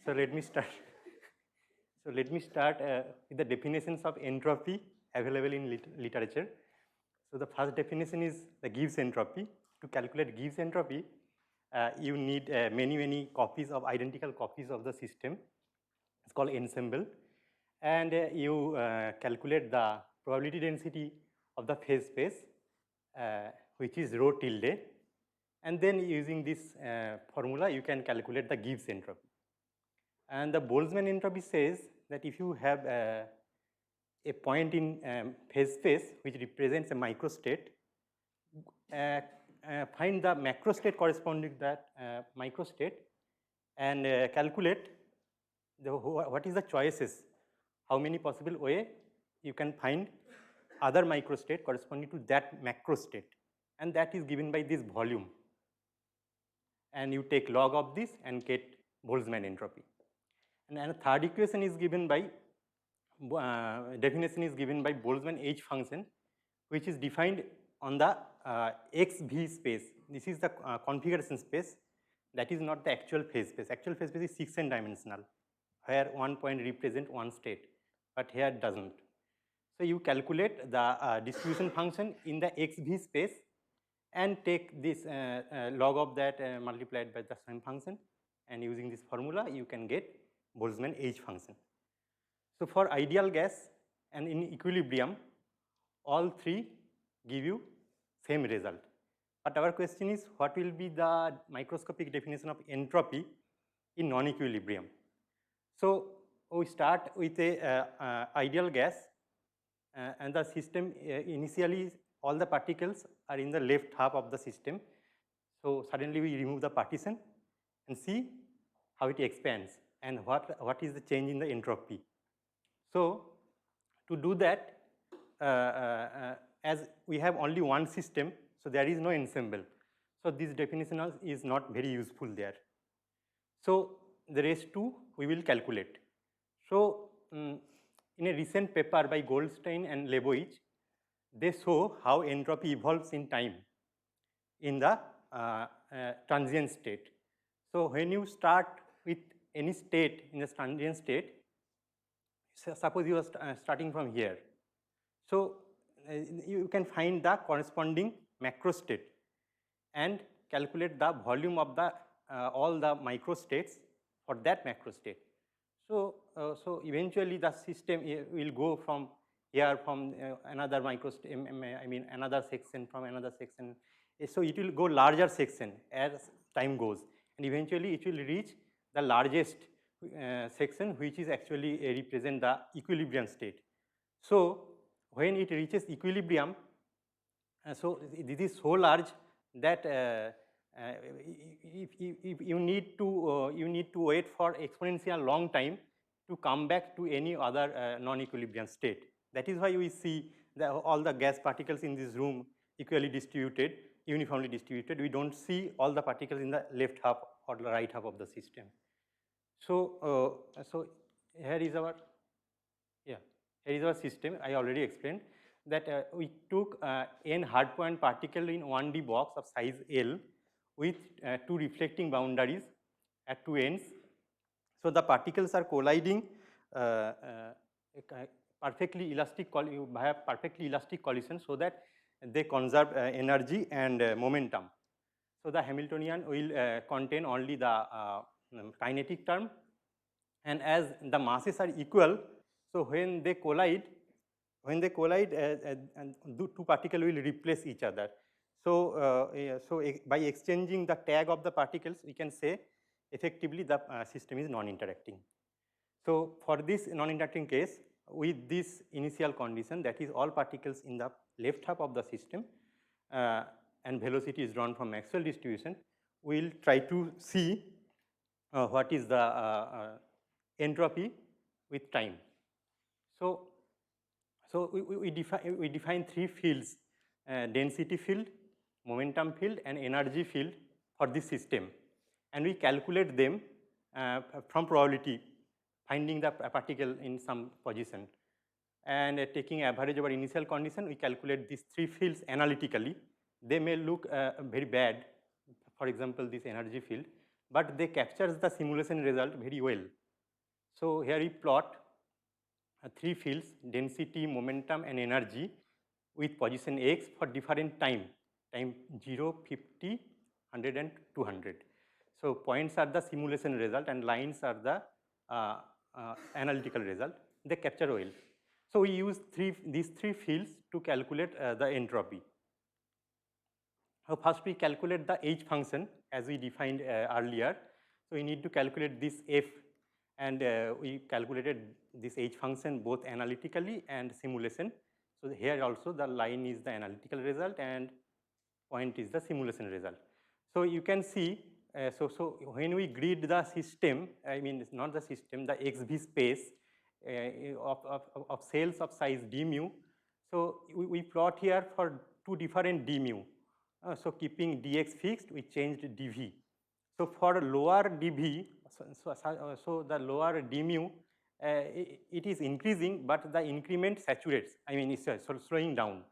So let me start. So let me start with the definitions of entropy available in literature. So the first definition is the Gibbs entropy. To calculate Gibbs entropy, you need many copies of identical copies of the system. It's called ensemble, and you calculate the probability density of the phase space, which is rho tilde, and then using this formula, you can calculate the Gibbs entropy. And the Boltzmann entropy says that if you have a point in phase space which represents a microstate, find the macrostate corresponding to that microstate and calculate what is the choices, how many possible way you can find other microstate corresponding to that macrostate, and that is given by this volume. And you take log of this and get Boltzmann entropy. And a third equation is given by, definition is given by Boltzmann H function, which is defined on the XV space. This is the configuration space. That is not the actual phase space. Actual phase space is 6n dimensional, where one point represents one state, but here it doesn't. So you calculate the distribution function in the XV space and take this log of that multiplied by the same function, and using this formula you can get Boltzmann H function. So for ideal gas and in equilibrium, all three give you same result. But our question is, what will be the microscopic definition of entropy in non-equilibrium? So we start with a ideal gas, and the system initially all the particles are in the left half of the system. So suddenly we remove the partition and see how it expands and what is the change in the entropy. So to do that, as we have only one system, so there is no ensemble. So this definition is not very useful there. So the rest two we will calculate. So in a recent paper by Goldstein and Lebowitz, they show how entropy evolves in time in the transient state. So when you start with any state in the transient state, suppose you are starting from here. So you can find the corresponding macrostate and calculate the volume of the all the microstates for that macrostate. So so eventually the system will go from here, from another microstate, I mean another section, from another section. So it will go larger section as time goes, and eventually it will reach the largest section, which is actually represent the equilibrium state. So when it reaches equilibrium, so this is so large that if you need to wait for exponential long time to come back to any other non-equilibrium state. That is why we see all the gas particles in this room equally distributed, uniformly distributed. We don't see all the particles in the left half or the right half of the system. So so here is our system. I already explained that we took n hardpoint particle in 1D box of size L with two reflecting boundaries at two ends. So the particles are colliding perfectly elastic collision, so that they conserve energy and momentum. So the Hamiltonian will contain only the kinetic term, and as the masses are equal, so when they collide, two particles will replace each other. So by exchanging the tag of the particles, we can say effectively the system is non-interacting. So for this non-interacting case, with this initial condition, that is all particles in the left half of the system, and velocity is drawn from Maxwell distribution, we will try to see what is the entropy with time. So we define three fields: density field, momentum field, and energy field for this system, and we calculate them from probability, finding the particle in some position, and taking average over initial condition, we calculate these three fields analytically. They may look very bad, for example this energy field, but they captures the simulation result very well. So here we plot three fields, density, momentum, and energy with position x for different time 0, 50, 100, and 200. So points are the simulation result and lines are the analytical result. They capture well. So we use these three fields to calculate the entropy. So first we calculate the H function as we defined earlier. So we need to calculate this F, and we calculated this H function both analytically and simulation. So here also the line is the analytical result and point is the simulation result. So you can see, so when we grid the system, I mean it's not the system, the XV space of cells of size d mu. So we plot here for two different d mu. So keeping dx fixed, we changed dv. So for lower dv, so the lower d mu, it is increasing, but the increment saturates. I mean, it's slowing down.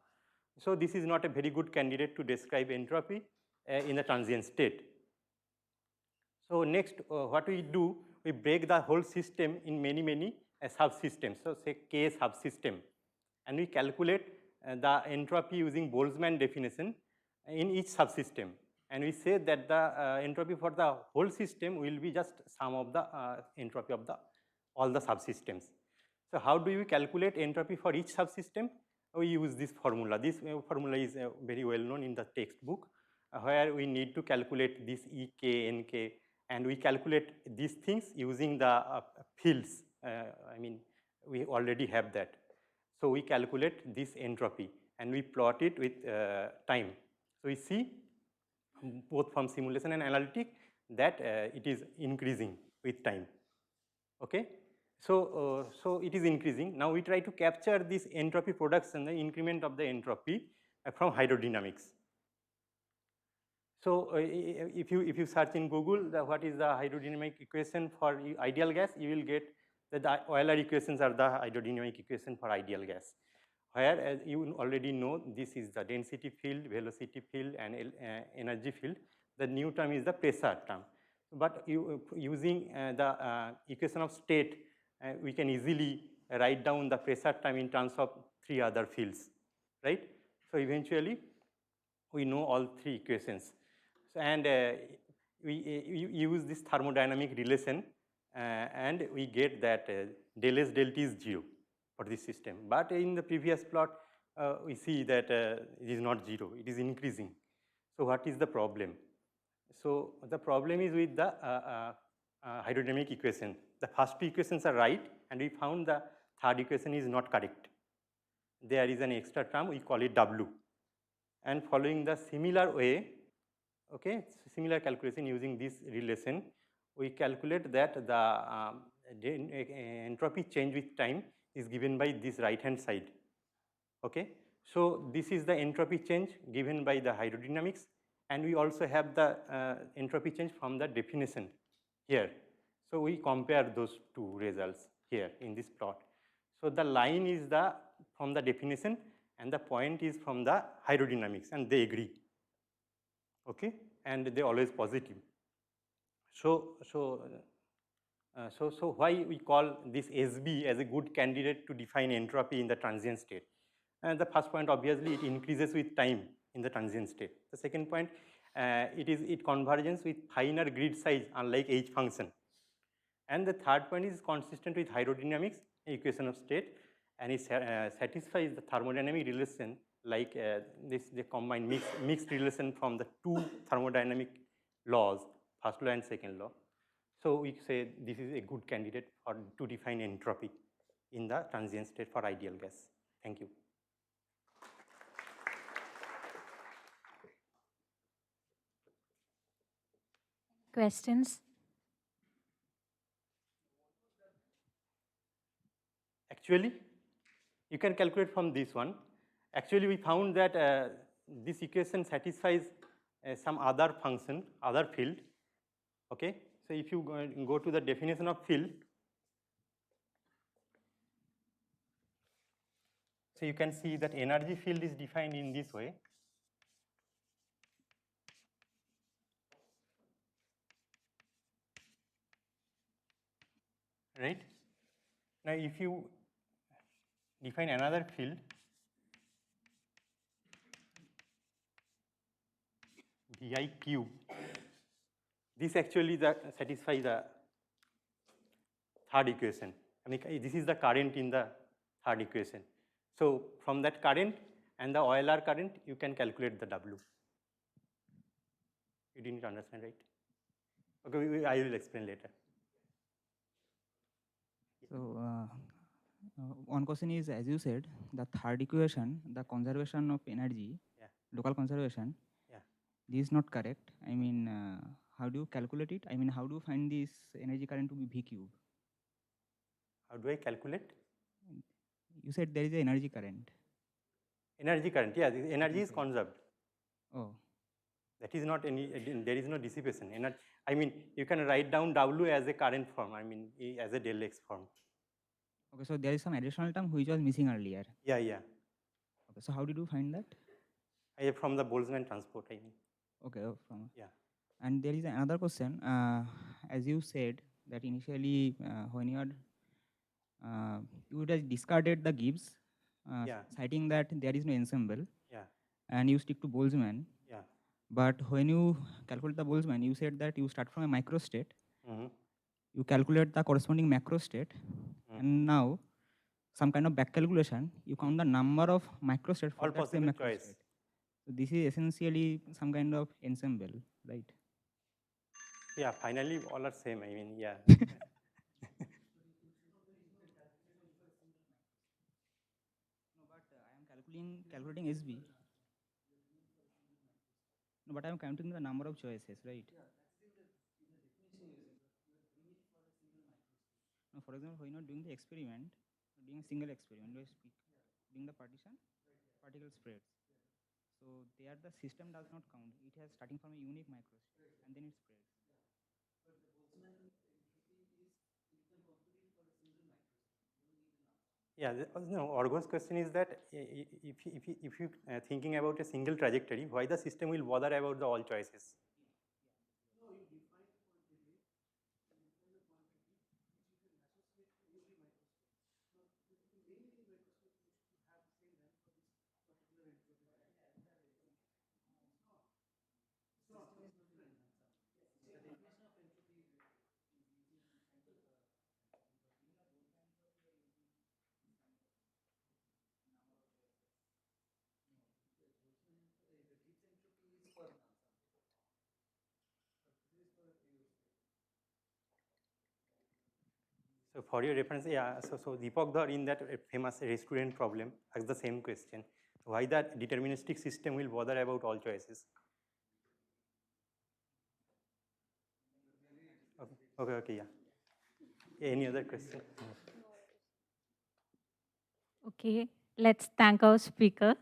So this is not a very good candidate to describe entropy in the transient state. So next, what we do, we break the whole system in many subsystems. So say K subsystem, and we calculate the entropy using Boltzmann definition in each subsystem. And we say that the entropy for the whole system will be just sum of the entropy of all the subsystems. So how do we calculate entropy for each subsystem? We use this formula. This formula is very well known in the textbook, where we need to calculate this Ek, Nk, and we calculate these things using the fields. I mean, we already have that. So we calculate this entropy and we plot it with time. So we see both from simulation and analytic that it is increasing with time. Okay. So, so it is increasing. Now we try to capture this entropy production, the increment of the entropy from hydrodynamics. So if you search in Google what is the hydrodynamic equation for ideal gas, you will get that the Euler equations are the hydrodynamic equation for ideal gas. Where, as you already know, this is the density field, velocity field, and energy field. The new term is the pressure term. But using the equation of state, we can easily write down the pressure term in terms of three other fields, right? So eventually, we know all three equations. So, and we use this thermodynamic relation, and we get that del S del T is 0 for this system. But in the previous plot, we see that it is not 0, it is increasing. So what is the problem? So the problem is with the hydrodynamic equation. The first two equations are right, and we found the third equation is not correct. There is an extra term, we call it W. And following the similar way, okay, similar calculation using this relation, we calculate that the entropy change with time is given by this right hand side. Okay, so this is the entropy change given by the hydrodynamics, and we also have the entropy change from the definition here. So we compare those two results here in this plot. So the line is the from the definition, and the point is from the hydrodynamics, and they agree. Okay, and they always positive. So why we call this SB as a good candidate to define entropy in the transient state? And the first point, obviously, it increases with time in the transient state. The second point, it converges with finer grid size, unlike H function. And the third point is consistent with hydrodynamics equation of state, and it satisfies the thermodynamic relation, like they combine mixed relation from the two thermodynamic laws, first law and second law. So we say this is a good candidate to define entropy in the transient state for ideal gas. Thank you. Questions? Actually, you can calculate from this one. Actually, we found that this equation satisfies some other function, other field. Okay, so if you go to the definition of field, so you can see that energy field is defined in this way. right? Now, if you define another field, Vi cube, this actually satisfies the third equation. I mean, this is the current in the third equation. So from that current and the Euler current, you can calculate the W. You didn't understand, right? Okay, I will explain later. So one question is, as you said, the third equation, the conservation of energy, local conservation, this is not correct. I mean, how do you calculate it? I mean, how do you find this energy current to be V cube? How do I calculate? You said there is an energy current. Energy current, yeah, the energy is conserved. Oh. That is not any, there is no dissipation. I mean, you can write down W as a current form, I mean, as a del X form. Okay, so there is some additional term which was missing earlier. Yeah, yeah. Okay, so how did you find that? From the Boltzmann transport, I mean. Okay, from. Yeah. And there is another question. As you said that initially when you had you would have discarded the Gibbs, citing that there is no ensemble, and you stick to Boltzmann. Yeah. But when you calculate the Boltzmann, you said that you start from a microstate, you calculate the corresponding macrostate, and now some kind of back calculation, you count the number of microstates for all that same possible macrostate. choice. So this is essentially some kind of ensemble, right? Yeah, finally all are same, I mean, yeah. No, but I am calculating SB. No, but I am counting the number of choices, right? No, for example, when you are doing the experiment, doing a single experiment, doing the partition, particle spreads. So there the system does not count. It has starting from a unique microstate and then it spreads. Yeah, no, Orgo's question is that if you thinking about a single trajectory, why the system will bother about the all choices? So for your reference, yeah, so Deepak Dhar in that famous restaurant problem asked the same question. Why that deterministic system will bother about all choices? Okay, yeah. Any other question? Okay, let's thank our speaker.